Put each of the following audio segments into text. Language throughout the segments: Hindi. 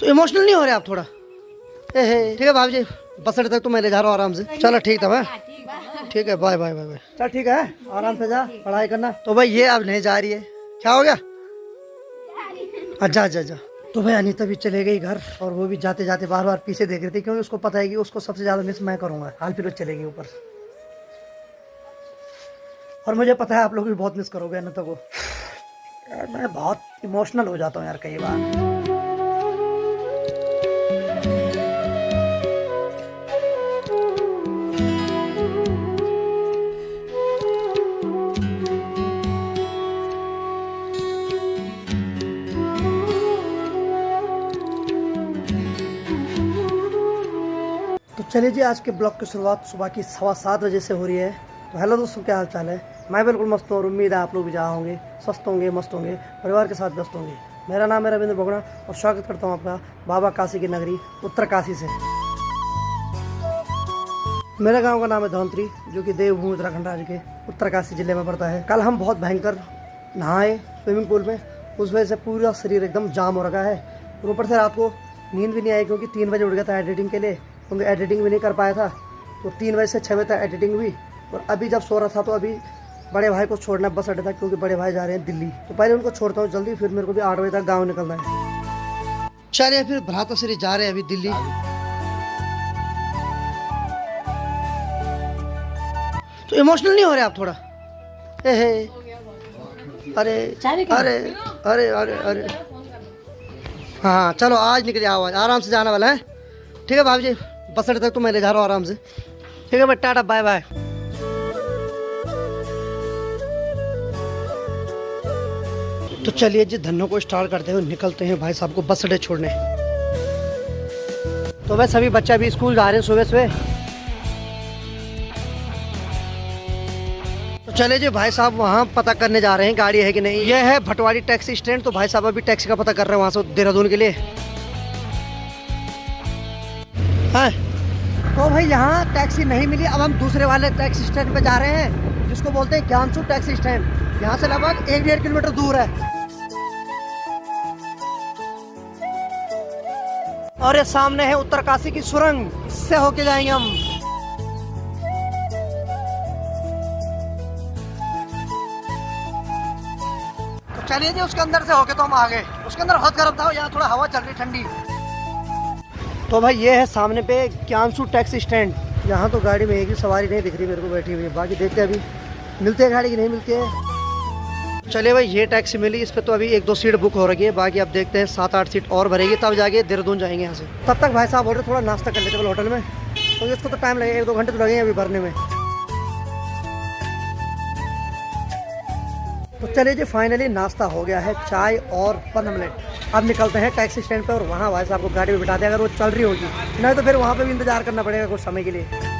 तो इमोशनल नहीं हो रहे आप थोड़ा? ठीक है भाभी जी, बस अड्डे तक तो मैं ले जा रहा हूँ आराम से। चलो ठीक था भाई, ठीक है, बाय बाय बाय बाय। चल ठीक है, आराम से जा, पढ़ाई करना। तो भाई ये अब नहीं जा रही है, क्या हो गया? अच्छा अच्छा अच्छा। तो भाई अनीता भी चले गई घर, और वो भी जाते जाते बार बार पीछे देख रही थी, क्योंकि उसको पता है कि उसको सबसे ज्यादा मिस मैं करूंगा। हाल फिर वो चलेगी ऊपर, और मुझे पता है आप लोग भी बहुत मिस करोगे अनीता को। यार मैं बहुत इमोशनल हो जाता हूँ यार कई बार। तो चलिए जी, आज के ब्लॉग की शुरुआत सुबह की 7:15 बजे से हो रही है। तो हेलो दोस्तों, क्या हाल चाल है? मैं बिल्कुल मस्त हूँ और उम्मीद है आप लोग भी जहाँ होंगे स्वस्थ होंगे, मस्त होंगे, परिवार के साथ व्यस्त होंगे। मेरा नाम है रविंद्र बोगड़ा और स्वागत करता हूँ आपका बाबा काशी की नगरी उत्तरकाशी से। मेरे गांव का नाम है धौंतरी, जो कि देवभूमि उत्तराखंड राज्य के उत्तरकाशी जिले में पड़ता है। कल हम बहुत भयंकर नहाए स्विमिंग पूल में, उस वजह से पूरा शरीर एकदम जाम हो रखा है। और ऊपर से रात को नींद भी नहीं आई, क्योंकि 3 बजे उठ गया था एडिटिंग के लिए, क्योंकि एडिटिंग भी नहीं कर पाया था। तो 3 बजे से 6 बजे तक एडिटिंग हुई। और अभी जब सो रहा था तो अभी बड़े भाई को छोड़ना बस अड्डे तक, क्योंकि बड़े भाई जा रहे हैं दिल्ली। तो पहले उनको छोड़ता हूँ जल्दी, फिर मेरे को भी 8 बजे तक गाँव निकलना है। चलिए फिर भ्राताश्री जा रहे हैं अभी दिल्ली। तो इमोशनल नहीं हो रहे आप थोड़ा? अरे अरे अरे अरे अरे, हाँ चलो आज निकल जाओ, आज आराम से जाने वाला है। ठीक है भाभी जी, बस अड्डे तक तो मैं ले जा रहा हूँ आराम से। ठीक है भाई, टाटा बाय बाय। तो चलिए जी, धन्नो को स्टार्ट करते हुए निकलते हैं भाई साहब को बस अड्डे छोड़ने। तो वह सभी बच्चे अभी स्कूल जा रहे हैं सुबह सुबह। तो चलिए जी, भाई साहब वहाँ पता करने जा रहे हैं गाड़ी है कि नहीं। यह है भटवाड़ी टैक्सी स्टैंड। तो भाई साहब अभी टैक्सी का पता कर रहे हैं वहाँ से देहरादून के लिए। हाँ, तो भाई यहाँ टैक्सी नहीं मिली। अब हम दूसरे वाले टैक्सी स्टैंड पे जा रहे हैं, जिसको बोलते हैं ज्ञानसू टैक्सी स्टैंड। यहाँ से लगभग 1-1.5 किलोमीटर दूर है। और ये सामने है उत्तरकाशी की सुरंग, इससे होके जाएंगे हम। तो चलिए जी, उसके अंदर से होके तो हम आ गए। उसके अंदर बहुत गर्म था, यहाँ थोड़ा हवा चल रही ठंडी। तो भाई ये है सामने पे ज्ञानसू टैक्सी स्टैंड। यहाँ तो गाड़ी में एक ही सवारी नहीं दिख रही मेरे को बैठी हुई है। बाकी देखते हैं अभी मिलती है गाड़ी की नहीं मिलती है। चलिए भाई, ये टैक्सी मिली, इस पे तो अभी 1-2 सीट बुक हो रही है। बाकी अब देखते हैं 7-8 सीट और भरेगी, तब जाके देहरादून जाएंगे यहाँ से। तब तक भाई साहब बोल रहे थोड़ा नाश्ता कर लेते होटल में, तो इसको तो टाइम लगेगा, 1-2 घंटे तो लगेंगे अभी भरने में। तो चलिए जी, फाइनली नाश्ता हो गया है, चाय और 15 मिनट। अब निकलते हैं टैक्सी स्टैंड पे, और वहाँ भाई साहब को गाड़ी में बिठा दें, अगर वो चल रही होगी, नहीं तो फिर वहाँ पे भी इंतजार करना पड़ेगा कुछ समय के लिए।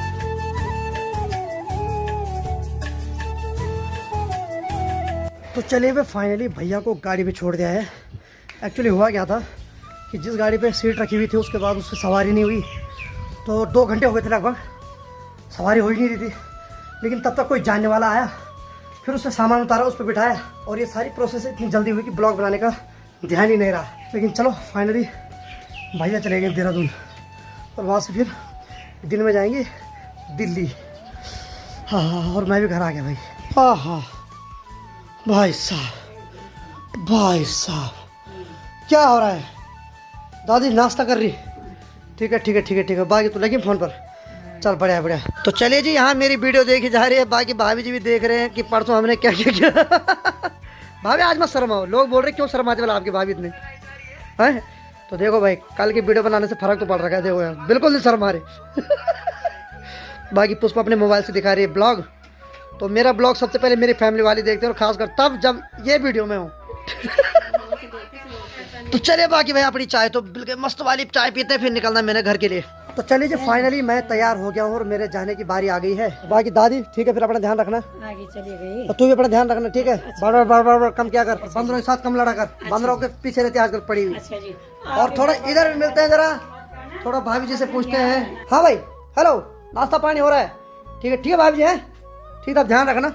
तो चलिए भाई, फाइनली भैया को गाड़ी पे छोड़ दिया है। एक्चुअली हुआ क्या था कि जिस गाड़ी पे सीट रखी हुई थी उसके बाद उससे सवारी नहीं हुई। तो 2 घंटे हो गए थे लगभग, सवारी हो ही नहीं रही थी। लेकिन तब तक कोई जानने वाला आया, फिर उससे सामान उतारा, उस पर बिठाया, और ये सारी प्रोसेस इतनी जल्दी हुई कि ब्लॉग बनाने का ध्यान ही नहीं रहा। लेकिन चलो फाइनली भैया चले गए देहरादून, और वहाँ से फिर दिन में जाएंगे दिल्ली। हाँ, और मैं भी घर आ गया भाई। हाँ हाँ भाई साहब, भाई साहब क्या हो रहा है? दादी नाश्ता कर रही? ठीक है ठीक है ठीक है ठीक है। बाकी तो लगी फ़ोन पर, चल बढ़िया बढ़िया। तो चलिए जी, यहाँ मेरी वीडियो देखी जा रही है, बाकी भाभी जी भी देख रहे हैं कि परसों हमने क्या क्या किया। भाभी आज मत शर्माओ, लोग बोल रहे क्यों शर्माते वाला आपकी भाभी इतनी है। तो देखो भाई, कल की वीडियो बनाने से फ़र्क तो पड़ रहा है, देखो यार बिल्कुल नहीं शर्मा रहे। बाकी पुष्पा अपने मोबाइल से दिखा रही है ब्लॉग। तो मेरा ब्लॉग सबसे पहले मेरी फैमिली वाली देखते हैं, और खासकर तब जब ये वीडियो में हूँ। तो चलिए बाकी भाई, अपनी चाय तो बिल्कुल मस्त वाली चाय पीते हैं, फिर निकलना है मैंने घर के लिए। तो चलिए जी, फाइनली मैं तैयार हो गया हूँ और मेरे जाने की बारी आ गई है। बाकी दादी ठीक है, फिर अपना ध्यान रखना। आगे चली गई। तो तू भी अपना ध्यान रखना, ठीक है? बार बार कम क्या कर, बंदरों के साथ कम लड़ा कर, बंदरों के पीछे रहती आजकल पड़ी हुई। अच्छा जी। और थोड़ा इधर भी मिलते हैं जरा, थोड़ा भाभी जी से पूछते हैं। हाँ भाई, हेलो, नाश्ता पानी हो रहा है? ठीक है भाभी जी है, ठीक है, ध्यान रखना।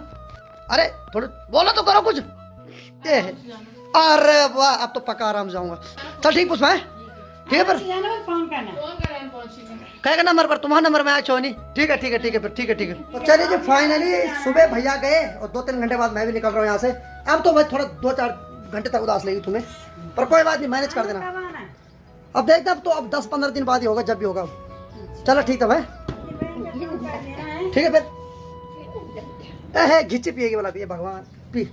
अरे थोड़ा बोलो तो करो कुछ। अरे वाह, अब तो पक्का आराम जाऊंगा। चल ठीक पुष्पा है, ठीक है। पर कहे का नंबर पर तुम्हारा नंबर में आया छोनी। ठीक है ठीक है ठीक है फिर, ठीक है ठीक है। तो चलिए जी फाइनली सुबह भैया गए और 2-3 घंटे बाद मैं भी निकल रहा हूँ यहाँ से। अब तो भाई थोड़ा 2-4 घंटे तक उदास लेगी तुम्हें, पर कोई बात नहीं, मैनेज कर देना। अब देखते अब तो अब 10-15 दिन बाद ही होगा, जब भी होगा। चलो ठीक है भाई, ठीक है फिर। घिच्ची पिएगी वाला पिए भगवान पी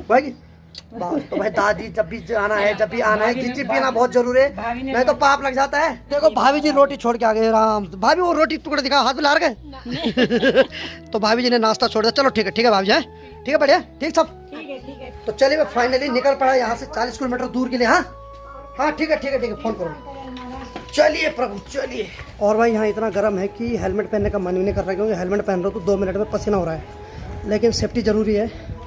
भाई। बस तो भाई दादी जब भी आना है, जब भी आना है घिच्ची पीना बहुत जरूरी है, नहीं तो पाप लग जाता है। देखो भाभी जी रोटी छोड़ के आ गए। राम भाभी वो रोटी टुकड़े दिखा, हाथ में ला गए। तो भाभी जी ने नाश्ता छोड़ दिया। चलो ठीक है भाभी जी, ठीक है बढ़िया, ठीक सब। तो चलिए मैं फाइनली निकल पड़ा यहाँ से 40 किलोमीटर दूर के लिए। हाँ ठीक है फोन करो। चलिए प्रभु चलिए। और भाई यहाँ इतना गर्म है कि हेलमेट पहनने का मन ही नहीं कर रहा है, क्योंकि हेलमेट पहन रहा हूँ तो 2 मिनट में पसीना हो रहा है, लेकिन सेफ्टी जरूरी है।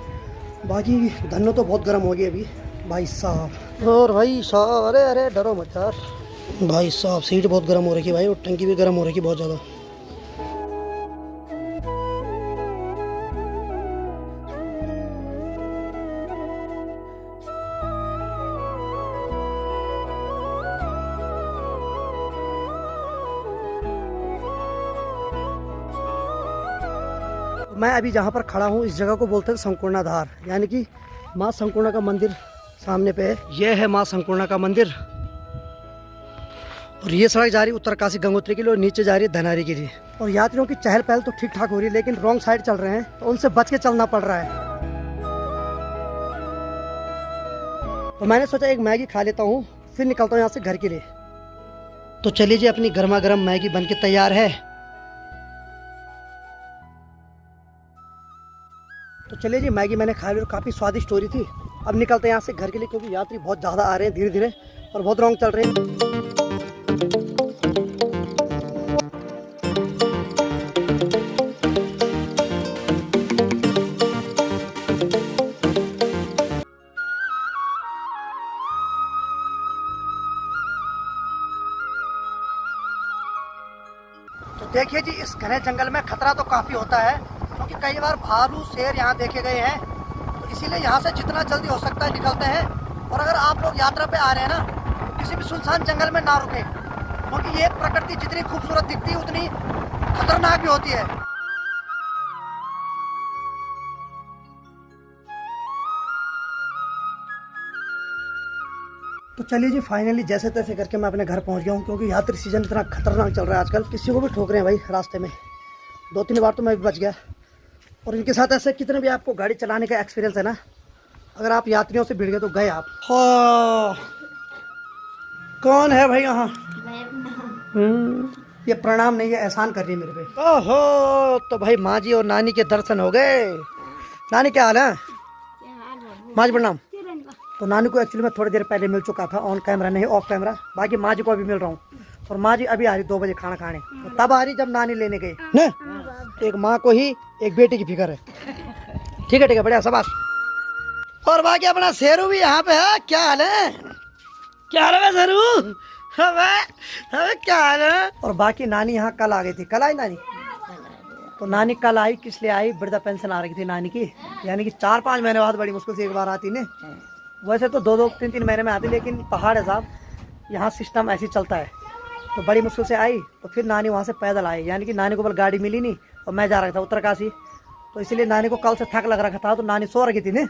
बाकी धन्नो तो बहुत गर्म हो गई अभी भाई साहब। और भाई साहब अरे डरो मत यार भाई साहब, सीट बहुत गर्म हो रही है भाई, और टंकी भी गर्म हो रही है बहुत ज़्यादा। मैं अभी जहाँ पर खड़ा हूँ इस जगह को बोलते हैं संपूर्णाधार, यानी कि माँ संपूर्णा का मंदिर सामने पे है। ये है माँ संपूर्णा का मंदिर, और ये सड़क जा रही है उत्तरकाशी गंगोत्री के लिए, और नीचे जा रही है धनारी के लिए। और यात्रियों की चहल पहल तो ठीक ठाक हो रही है, लेकिन रॉन्ग साइड चल रहे हैं तो उनसे बच के चलना पड़ रहा है। तो मैंने सोचा एक मैगी खा लेता हूँ, फिर निकलता हूँ यहाँ से घर के लिए। तो चलिए जी, अपनी गर्मा गर्म मैगी बन के तैयार है। तो चलिए जी, मैगी मैंने खा ली और काफ़ी स्वादिष्ट हो रही थी। अब निकलते हैं यहाँ से घर के लिए, क्योंकि यात्री बहुत ज़्यादा आ रहे हैं धीरे धीरे और बहुत रॉन्ग चल रहे हैं। तो देखिए जी, इस घने जंगल में खतरा तो काफ़ी होता है, क्योंकि कई बार भालू शेर यहाँ देखे गए हैं। तो इसीलिए यहाँ से जितना जल्दी हो सकता है निकलते हैं। और अगर आप लोग यात्रा पे आ रहे हैं ना, तो किसी भी सुनसान जंगल में ना रुकें, क्योंकि ये प्रकृति जितनी खूबसूरत दिखती है उतनी खतरनाक भी होती है। तो चलिए जी, फाइनली जैसे तैसे करके मैं अपने घर पहुँच गया हूँ, क्योंकि यात्री सीजन इतना खतरनाक चल रहा है आजकल, किसी को भी ठोक रहे हैं भाई रास्ते में। 2-3 बार तो मैं भी बच गया। और इनके साथ ऐसे कितने भी आपको गाड़ी चलाने का एक्सपीरियंस है ना, अगर आप यात्रियों से भिड़ गए तो गए आप। कौन है भाई यहाँ? ये प्रणाम नहीं है, एहसान कर रही है मेरे पे। ओहो, तो भाई माँ जी और नानी के दर्शन हो गए। नानी क्या हाल है? माँ जी प्रणाम। तो नानी को एक्चुअली मैं थोड़ी देर पहले मिल चुका था, ऑन कैमरा नहीं ऑफ कैमरा। बाकी माँ जी को अभी मिल रहा हूँ, और माँ जी अभी आ रही 2 बजे खाना खाने। तो तब आ रही जब नानी लेने गई ना। एक माँ को ही एक बेटी की फिक्र है। ठीक है बढ़िया शाबाश। और बाकी अपना शेरू भी यहाँ पे है। क्या हाल है? क्या हाल है शेरू? हमें क्या हाल है? और बाकी नानी यहाँ कल आ गई थी। कल आई नानी? तो नानी कल आई, किस लिए आई? वृद्धा पेंशन आ रही थी नानी की, यानी कि 4-5 महीने बाद बड़ी मुश्किल से एक बार आती ने। वैसे तो 2-3 महीने में आती, लेकिन पहाड़ है साहब, यहाँ सिस्टम ऐसे चलता है। तो बड़ी मुश्किल से आई, तो फिर नानी वहाँ से पैदल आई, यानी कि नानी को बल गाड़ी मिली नहीं, और मैं जा रहा था उत्तरकाशी। तो इसीलिए नानी को कल से थक लग रखा था, तो नानी सो रही थी ने।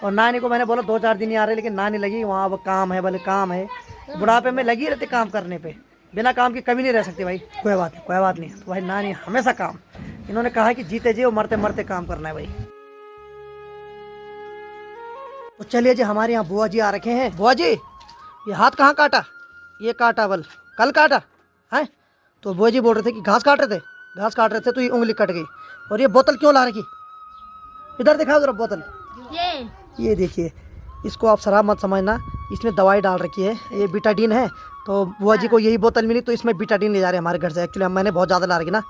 और नानी को मैंने बोला 2-4 दिन ही आ रहे, लेकिन नानी लगी वहाँ अब काम है, भले काम है। बुढ़ापे में लगी रहती काम करने पे, बिना काम की कभी नहीं रह सकती भाई। कोई बात नहीं। तो भाई नानी हमेशा काम, इन्होंने कहा कि जीते जी और मरते मरते काम करना है भाई। तो चलिए जी, हमारे यहाँ बुआ जी आ रखे हैं। बुआ जी, ये हाथ कहाँ काटा? ये काटा बल, कल काटा है? तो बुआ जी बोल रहे थे कि घास काट रहे थे तो ये उंगली कट गई। और ये बोतल क्यों ला रखी? इधर दिखाओ जरा बोतल। ये देखिए, इसको आप शराब मत समझना, इसमें दवाई डाल रखी है, ये बीटाडीन है। तो बुआ जी को यही बोतल मिली, तो इसमें बीटाडीन ले जा रहे हैं हमारे घर से। एक्चुअली मैंने बहुत ज़्यादा ला रखी ना,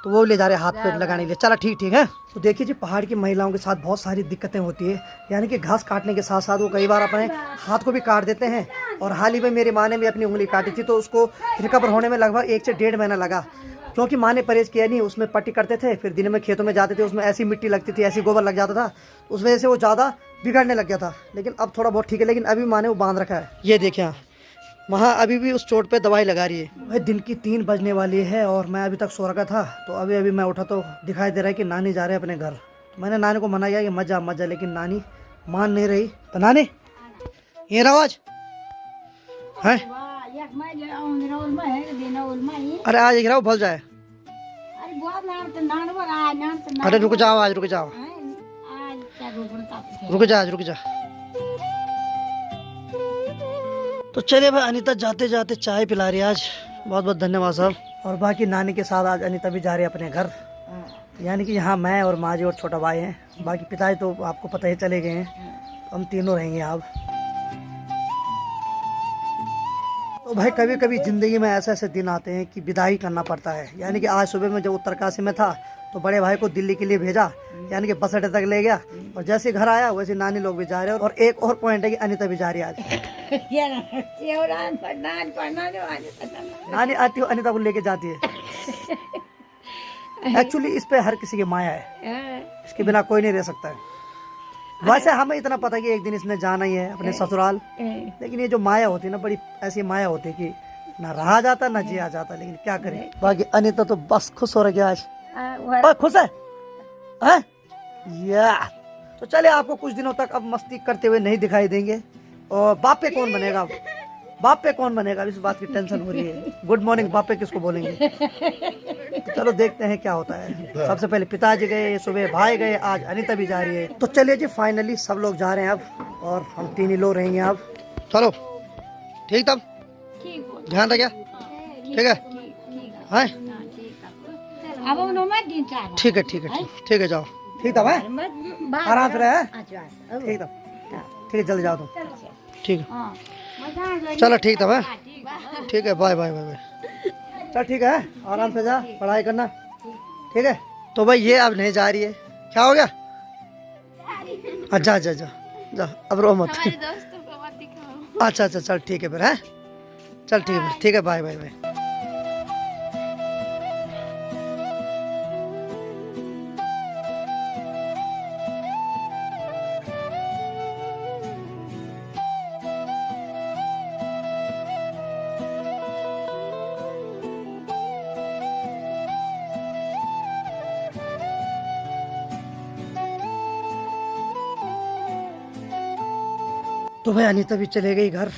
तो वो ले जा रहे हैं हाथ पे लगाने के लिए। चलो ठीक है। तो देखिए जी, पहाड़ की महिलाओं के साथ बहुत सारी दिक्कतें होती है, यानी कि घास काटने के साथ साथ वो कई बार अपने हाथ को भी काट देते हैं। और हाल ही में मेरी माँ ने भी अपनी उंगली काटी थी, तो उसको रिकवर होने में लगभग 1 से 1.5 महीना लगा, क्योंकि माँ ने परहेज किया नहीं। उसमें पट्टी करते थे, फिर दिन में खेतों में जाते थे, उसमें ऐसी मिट्टी लगती थी, ऐसी गोबर लग जाता था, उस वजह से वो ज़्यादा बिगड़ने लग गया था, लेकिन अब थोड़ा बहुत ठीक है। लेकिन अभी माँ ने वो बांध रखा है। ये देखिए वहाँ अभी भी उस चोट पे दवाई लगा रही है। भाई दिन की 3 बजने वाली है और मैं अभी तक सो रखा था। तो अभी मैं उठा तो दिखाई दे रहा है कि नानी जा रहे हैं अपने घर। तो मैंने नानी को मना किया कि मत जा, लेकिन नानी मान नहीं रही। तो नानी ये रहो आज है। अरे आज गिराओ भल जाए। अरे रुक जाओ, आज रुक जाओ, रुक जा। तो चलिए भाई, अनीता जाते जाते चाय पिला रही है आज। बहुत बहुत धन्यवाद साहब। और बाकी नानी के साथ आज अनीता भी जा रही है अपने घर। यानी कि यहाँ मैं और माँ जी और छोटा भाई हैं। बाकी पिताजी तो आपको पता ही चले गए हैं। तो हम तीनों रहेंगे अब। तो भाई कभी कभी ज़िंदगी में ऐसे ऐसे दिन आते हैं कि विदाई करना पड़ता है। यानी कि आज सुबह में जब उत्तरकाशी में था तो बड़े भाई को दिल्ली के लिए भेजा, यानी कि बस अड्डे तक ले गया। और जैसे घर आया वैसे नानी लोग भी जा रहे हैं। और एक और पॉइंट है कि अनीता भी जा रही है आज। नानी आती हो अनीता को लेके जाती है। एक्चुअली इस पे हर किसी की माया है, इसके बिना कोई नहीं रह सकता है। वैसे हमें इतना पता है कि एक दिन इसने जाना ही है अपने ससुराल, लेकिन ये जो माया होती है ना, बड़ी ऐसी माया होती है कि ना रहा जाता ना जिया जाता। लेकिन क्या करें। बाकी अनीता तो बस खुश हो रही है आज। खुश है, या तो चले आपको कुछ दिनों तक अब मस्ती करते हुए नहीं दिखाई देंगे। और बाप पे कौन बनेगा अब? बाप पे कौन बनेगा, इस बात की टेंशन हो रही है। गुड मॉर्निंग बाप पे किसको बोलेंगे? तो चलो देखते हैं क्या होता है। सबसे पहले पिताजी गए, सुबह भाई गए, आज अनीता भी जा रही है। तो चलिए जी, फाइनली सब लोग जा रहे हैं अब और हम 3 ही लोग रहेंगे अब। चलो ठीक, तब ध्यान रखिए, ठीक है? ठीक है ठीक है ठीक है, जाओ। ठीक तब है, आराम से रहे। ठीक तब, ठीक है, जल्दी जाओ तुम। ठीक है, चलो ठीक तब है। ठीक है, बाय बाय बाय बाय। चल ठीक है, आराम से जा, पढ़ाई करना, ठीक है? तो भाई ये अब नहीं जा रही है। क्या हो गया? जा जा जा जा, अब रो मत। अच्छा अच्छा, चल ठीक है फिर, है? चल ठीक है, बाय बाय बाय। तो भाई अनीता भी चले गई घर।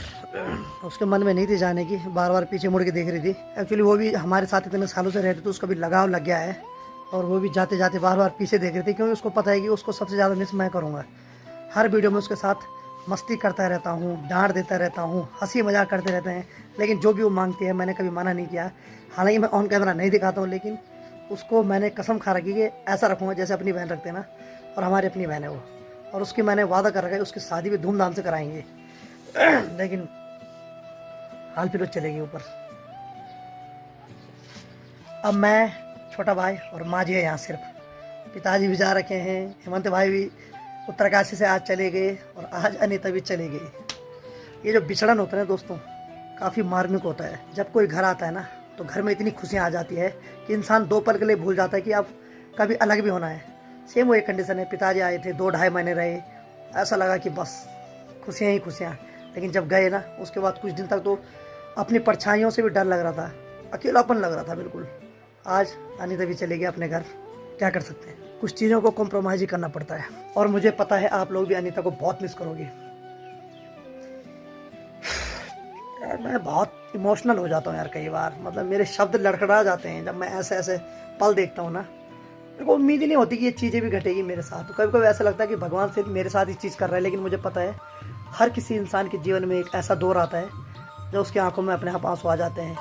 उसके मन में नहीं थी जाने की, बार बार पीछे मुड़ के देख रही थी। एक्चुअली वो भी हमारे साथ इतने सालों से रहते तो उसका भी लगाव लग गया है। और वो भी जाते जाते बार बार पीछे देख रही थी, क्योंकि उसको पता है कि उसको सबसे ज़्यादा मिस मैं करूँगा। हर वीडियो में उसके साथ मस्ती करता रहता हूँ, डांट देता रहता हूँ, हंसी मजाक करते रहते हैं। लेकिन जो भी वो मांगती है मैंने कभी मना नहीं किया। हालांकि मैं ऑन कैमरा नहीं दिखाता हूँ, लेकिन उसको मैंने कसम खा रखी कि ऐसा रखूँगा जैसे अपनी बहन रखते हैं ना। और हमारी अपनी बहन है वो, और उसकी मैंने वादा कर रखा है उसकी शादी भी धूमधाम से कराएंगे। लेकिन हाल फिर चलेगी ऊपर। अब मैं, छोटा भाई और माँ जी है यहाँ सिर्फ। पिताजी भी जा रखे हैं, हेमंत भाई भी उत्तरकाशी से आज चले गए, और आज अनीता भी चले गई। ये जो बिछड़न होता है ना दोस्तों, काफ़ी मार्मिक होता है। जब कोई घर आता है ना तो घर में इतनी खुशियाँ आ जाती है कि इंसान 2 पल के लिए भूल जाता है कि अब कभी अलग भी होना है। सेम वही कंडीशन है। पिताजी आए थे, 2-2.5 महीने रहे, ऐसा लगा कि बस खुशियाँ ही खुशियाँ। लेकिन जब गए ना, उसके बाद कुछ दिन तक तो अपनी परछाइयों से भी डर लग रहा था, अकेलापन लग रहा था बिल्कुल। आज अनीता भी चली गई अपने घर, क्या कर सकते हैं। कुछ चीज़ों को कॉम्प्रोमाइज़ ही करना पड़ता है। और मुझे पता है आप लोग भी अनीता को बहुत मिस करोगे। यार मैं बहुत इमोशनल हो जाता हूँ यार कई बार, मतलब मेरे शब्द लड़खड़ा जाते हैं जब मैं ऐसे ऐसे पल देखता हूँ ना। मेरे को उम्मीद ही नहीं होती कि ये चीज़ें भी घटेगी मेरे साथ। तो कभी कभी ऐसा लगता है कि भगवान सिर्फ मेरे साथ ही चीज़ कर रहा है। लेकिन मुझे पता है हर किसी इंसान के जीवन में एक ऐसा दौर आता है जब उसकी आंखों में अपने आप आंसू आ जाते हैं।